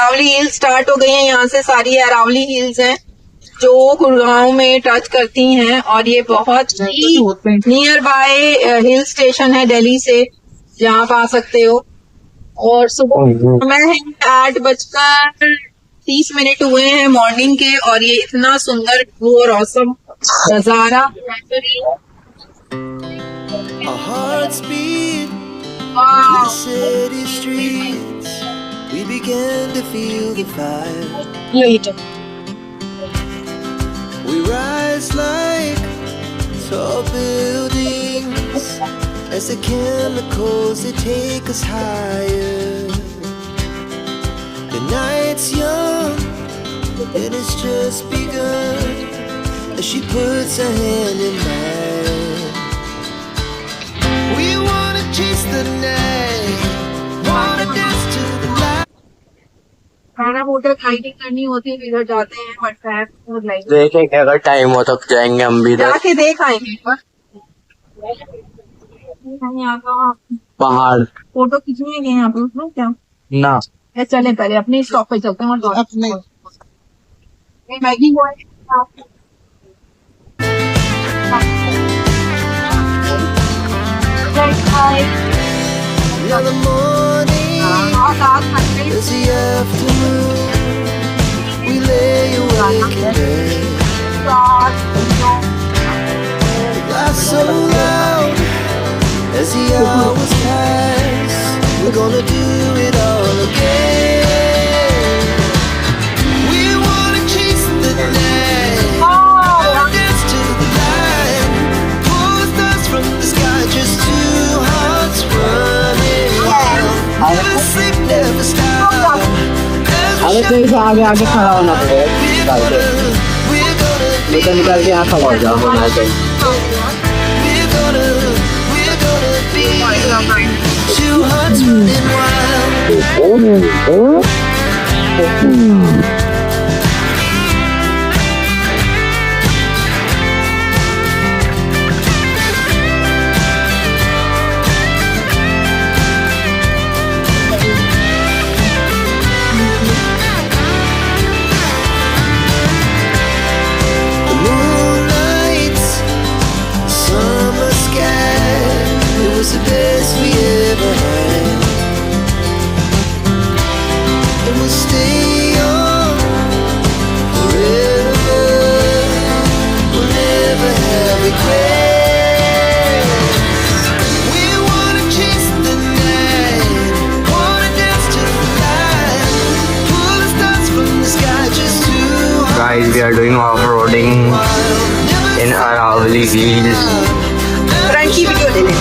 Aravalli hills start हो गई हैं। यहाँ से सारी अरावली हिल्स हैं जो गुड़गांव में टच करती हैं और ये बहुत ही नियर बाय हिल स्टेशन है दिल्ली से, जहाँ आप आ सकते हो। और सुबह समय है 8:30 हुए हैं मॉर्निंग के, और ये इतना सुंदर व्यू और औसम नजारा। Our hearts beat Wow. through the city streets. We began to feel the fire. We rise like tall buildings as the chemicals they take us higher. The night's young and it's just begun as she puts her hand in mine. We wanna chase the night, wanna dance to the light. खाना hotel hiking करनी होती है, इधर जाते हैं but food like देखेंगे अगर time हो तो जाएंगे हम भी इधर। जाके देख आएंगे एक बार। यहाँ का पहाड़ फोटो खींचने गए यहाँ पे उसमें क्या ना है। चले पहले अपने स्टॉप पे चलते हैं और अपने मैगी हुआ है। In the morning, as the afternoon, we lay awake in bed. Laugh so loud as the hours pass. We're gonna do it all again. We wanna chase the night, wanna dance to the light, pull the stars from the sky, just two hearts running wild. Never sleep, never stop. अरे तो इसे आगे आगे खड़ा होना पड़ेगा, निकल निकल के यहाँ खड़ा हो जाओ होना चाहिए। Two hearts running wild. The moonlight, summer sky, it was the best we ever had. And we'll stay on forever. We'll never have regrets. We wanna chase the night, wanna dance to the light, pull the stars from the sky, just two Guys, we are doing off-roading in Aravali Hills. Front की video ले लें।